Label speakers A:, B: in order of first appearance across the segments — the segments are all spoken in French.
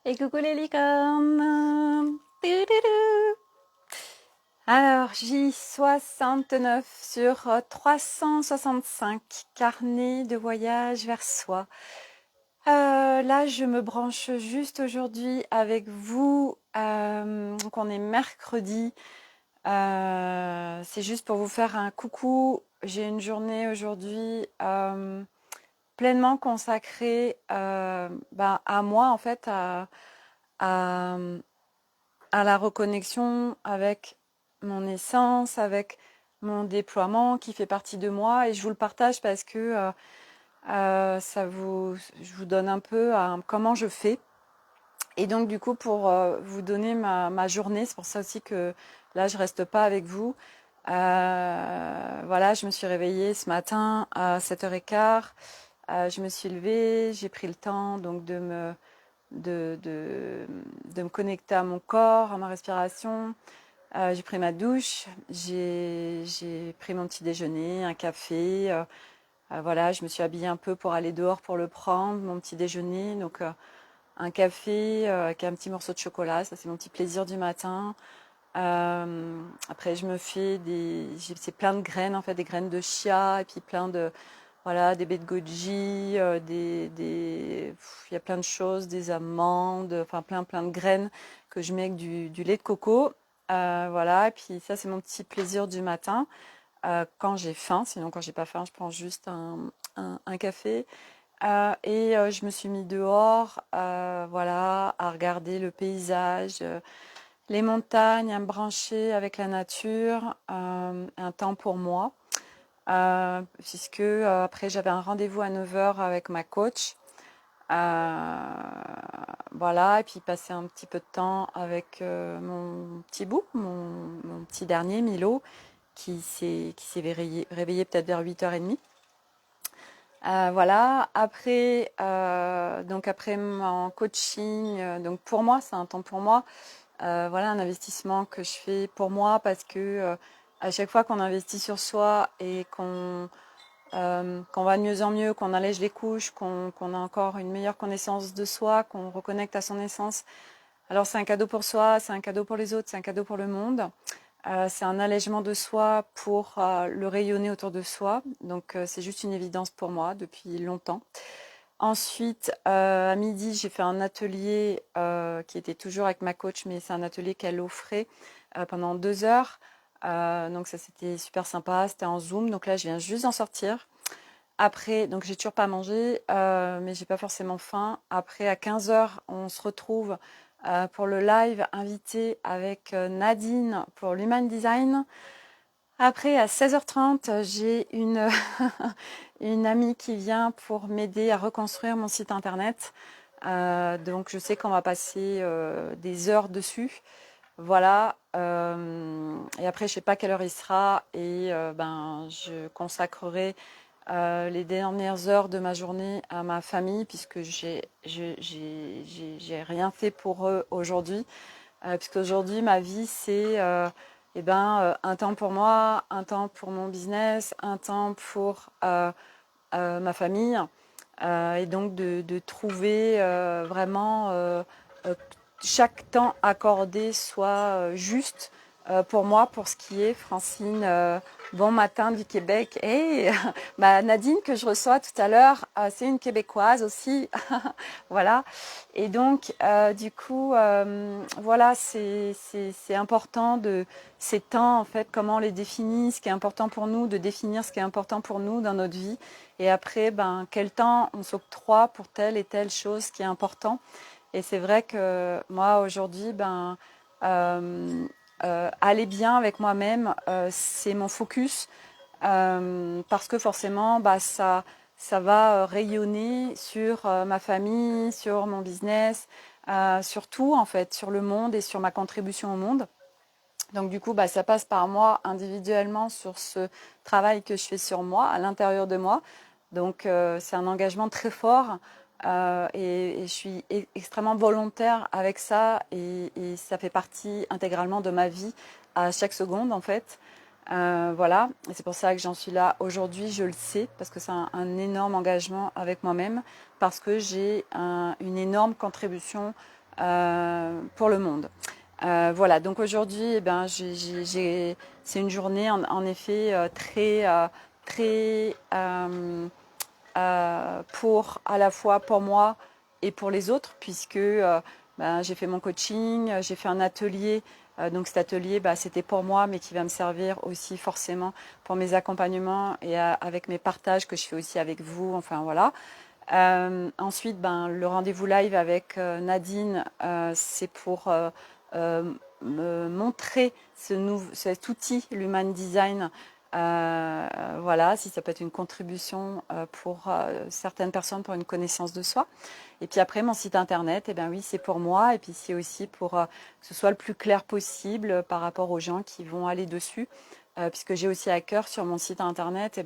A: Et coucou les licornes. Toudoudou. Alors, J69 sur 365, carnet de voyage vers soi. Là, je me branche juste aujourd'hui avec vous. Donc, on est mercredi. C'est juste pour vous faire un coucou. J'ai une journée aujourd'hui pleinement consacrée à moi, en fait, à, à la reconnexion avec mon essence, avec mon déploiement qui fait partie de moi. Et je vous le partage parce que je vous donne un peu comment je fais. Et donc du coup, pour vous donner ma journée, c'est pour ça aussi que là, je reste pas avec vous. Voilà, je me suis réveillée ce matin à 7h15. Je me suis levée, j'ai pris le temps donc de, de, de me connecter à mon corps, à ma respiration. J'ai pris ma douche, j'ai pris mon petit déjeuner, un café. Voilà, je me suis habillée un peu pour aller dehors pour le prendre, mon petit déjeuner. Donc un café avec un petit morceau de chocolat, ça c'est mon petit plaisir du matin. Après je me fais c'est plein de graines en fait, des graines de chia et puis plein de voilà, des baies de goji, il y a plein de choses, des amandes, enfin plein de graines que je mets avec du lait de coco. Voilà, et puis ça c'est mon petit plaisir du matin quand j'ai faim. Sinon quand j'ai pas faim, je prends juste un café. Je me suis mis dehors, voilà, à regarder le paysage, les montagnes, à me brancher avec la nature, un temps pour moi. Puisque après j'avais un rendez-vous à 9h avec ma coach. Voilà, et puis passer un petit peu de temps avec mon petit bout, mon petit dernier, Milo, qui s'est réveillé peut-être vers 8h30. Voilà, après mon coaching, donc pour moi, c'est un temps pour moi. Voilà, un investissement que je fais pour moi parce que à chaque fois qu'on investit sur soi et qu'on va de mieux en mieux, qu'on allège les couches, qu'on a encore une meilleure connaissance de soi, qu'on reconnecte à son essence. Alors c'est un cadeau pour soi, c'est un cadeau pour les autres, c'est un cadeau pour le monde. C'est un allègement de soi pour le rayonner autour de soi. Donc c'est juste une évidence pour moi depuis longtemps. Ensuite, à midi, j'ai fait un atelier qui était toujours avec ma coach, mais c'est un atelier qu'elle offrait pendant 2 heures. Donc ça, c'était super sympa. C'était en Zoom. Donc là, je viens juste d'en sortir. Après, donc j'ai toujours pas mangé, mais j'ai pas forcément faim. Après, à 15h, on se retrouve pour le live invité avec Nadine pour l'Human Design. Après, à 16h30, j'ai une amie qui vient pour m'aider à reconstruire mon site internet. Donc, je sais qu'on va passer des heures dessus. Voilà. Et après, je sais pas quelle heure il sera. Et je consacrerai les dernières heures de ma journée à ma famille puisque j'ai rien fait pour eux aujourd'hui. Puisqu'aujourd'hui, ma vie, c'est un temps pour moi, un temps pour mon business, un temps pour ma famille. Et donc de trouver vraiment chaque temps accordé soit juste pour moi, pour ce qui est Francine. Bon matin du Québec. Et Nadine que je reçois tout à l'heure, c'est une Québécoise aussi. Voilà. Et donc, du coup, voilà, c'est important de ces temps, en fait, comment on les définit, ce qui est important pour nous, de définir ce qui est important pour nous dans notre vie. Et après, quel temps on s'octroie pour telle et telle chose qui est important. Et c'est vrai que moi, aujourd'hui, aller bien avec moi-même, c'est mon focus. Parce que forcément, ça va rayonner sur ma famille, sur mon business, sur tout en fait, sur le monde et sur ma contribution au monde. Donc du coup, ça passe par moi individuellement sur ce travail que je fais sur moi, à l'intérieur de moi. Donc c'est un engagement très fort et je suis extrêmement volontaire avec ça et ça fait partie intégralement de ma vie à chaque seconde en fait. Voilà, et c'est pour ça que j'en suis là aujourd'hui, je le sais, parce que c'est un énorme engagement avec moi-même, parce que j'ai une énorme contribution pour le monde. Voilà, donc aujourd'hui, eh ben, c'est une journée en effet très pour à la fois pour moi et pour les autres, puisque ben, j'ai fait mon coaching, j'ai fait un atelier. Donc cet atelier, bah, c'était pour moi, mais qui va me servir aussi forcément pour mes accompagnements et avec mes partages que je fais aussi avec vous. Enfin voilà. Ensuite, ben, le rendez-vous live avec Nadine, c'est pour me montrer cet outil, l'Human Design. Voilà, si ça peut être une contribution pour certaines personnes pour une connaissance de soi. Et puis après, mon site internet, eh bien oui, c'est pour moi. Et puis c'est aussi pour que ce soit le plus clair possible par rapport aux gens qui vont aller dessus. Puisque j'ai aussi à cœur sur mon site internet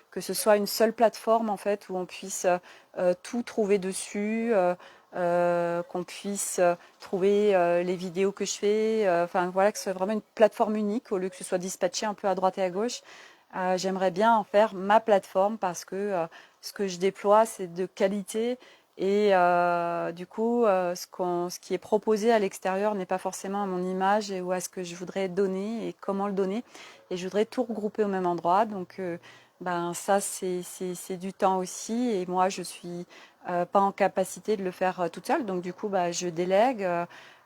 A: que ce soit une seule plateforme en fait où on puisse tout trouver dessus, qu'on puisse trouver les vidéos que je fais, enfin voilà, que ce soit vraiment une plateforme unique au lieu que ce soit dispatché un peu à droite et à gauche. J'aimerais bien en faire ma plateforme parce que ce que je déploie c'est de qualité et du coup ce qui est proposé à l'extérieur n'est pas forcément à mon image et ou à ce que je voudrais donner et comment le donner et je voudrais tout regrouper au même endroit. Donc, ben ça, c'est du temps aussi. Et moi, je suis pas en capacité de le faire toute seule. Donc, du coup, bah, je délègue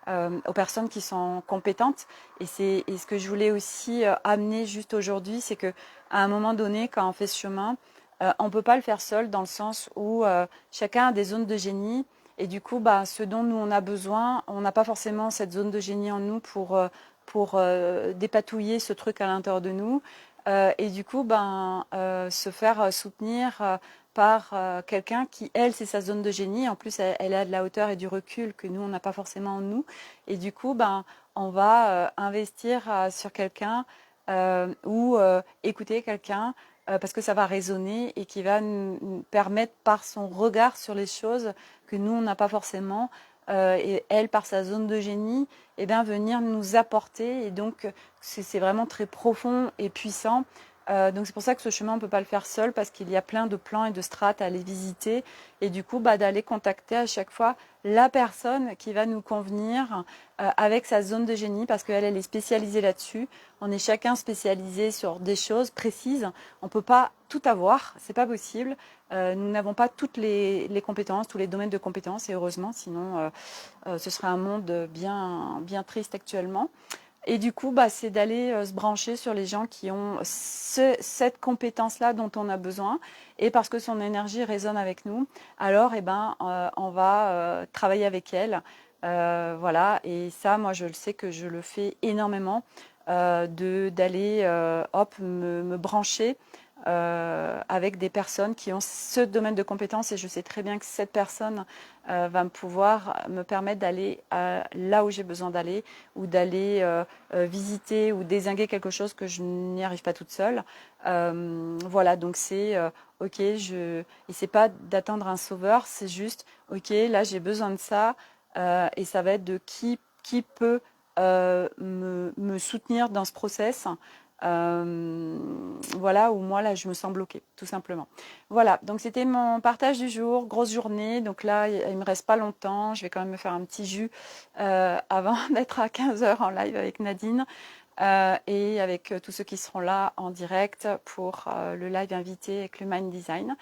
A: aux personnes qui sont compétentes. Et ce que je voulais aussi amener juste aujourd'hui, c'est que à un moment donné, quand on fait ce chemin, on peut pas le faire seul dans le sens où chacun a des zones de génie. Et du coup, bah, ce dont nous on a besoin, on n'a pas forcément cette zone de génie en nous pour dépatouiller ce truc à l'intérieur de nous. Et du coup, ben, se faire soutenir par quelqu'un qui, elle, c'est sa zone de génie. En plus, elle a de la hauteur et du recul que nous, on n'a pas forcément en nous. Et du coup, ben, on va investir sur quelqu'un ou écouter quelqu'un parce que ça va résonner et qui va nous permettre par son regard sur les choses que nous, on n'a pas forcément. Et elle, par sa zone de génie, eh bien, venir nous apporter. Et donc, c'est vraiment très profond et puissant. Donc, c'est pour ça que ce chemin, on ne peut pas le faire seul parce qu'il y a plein de plans et de strates à aller visiter. Et du coup, bah, d'aller contacter à chaque fois la personne qui va nous convenir avec sa zone de génie parce qu'elle, elle est spécialisée là-dessus. On est chacun spécialisé sur des choses précises. On ne peut pas tout avoir, c'est pas possible. Nous n'avons pas toutes les compétences, tous les domaines de compétences, et heureusement, sinon ce serait un monde bien triste actuellement. Et du coup, bah, c'est d'aller se brancher sur les gens qui ont cette compétence-là dont on a besoin. Et parce que son énergie résonne avec nous, alors eh ben, on va travailler avec elle. Voilà, et ça, moi, je le sais que je le fais énormément, d'aller hop, me brancher avec des personnes qui ont ce domaine de compétences et je sais très bien que cette personne va me pouvoir me permettre d'aller là où j'ai besoin d'aller ou d'aller visiter ou dézinguer quelque chose que je n'y arrive pas toute seule. Voilà, donc c'est ok, et c'est pas d'attendre un sauveur, c'est juste ok, là j'ai besoin de ça et ça va être de qui peut me soutenir dans ce process. Voilà, où moi là je me sens bloquée, tout simplement. Voilà, donc c'était mon partage du jour, grosse journée. Donc là, il me reste pas longtemps. Je vais quand même me faire un petit jus avant d'être à 15 heures en live avec Nadine et avec tous ceux qui seront là en direct pour le live invité avec le Mind Design.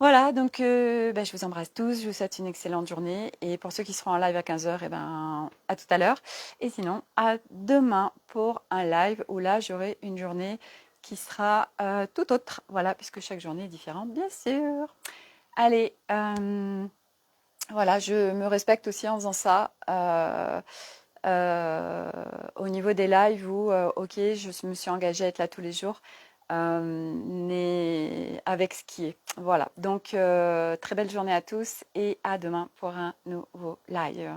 A: Voilà, donc je vous embrasse tous, je vous souhaite une excellente journée. Et pour ceux qui seront en live à 15 heures, à tout à l'heure. Et sinon, à demain pour un live où là, j'aurai une journée qui sera tout autre. Voilà, puisque chaque journée est différente, bien sûr. Allez, voilà, je me respecte aussi en faisant ça. Au niveau des lives où, ok, je me suis engagée à être là tous les jours, mais avec ce qui est. Voilà, donc très belle journée à tous et à demain pour un nouveau live.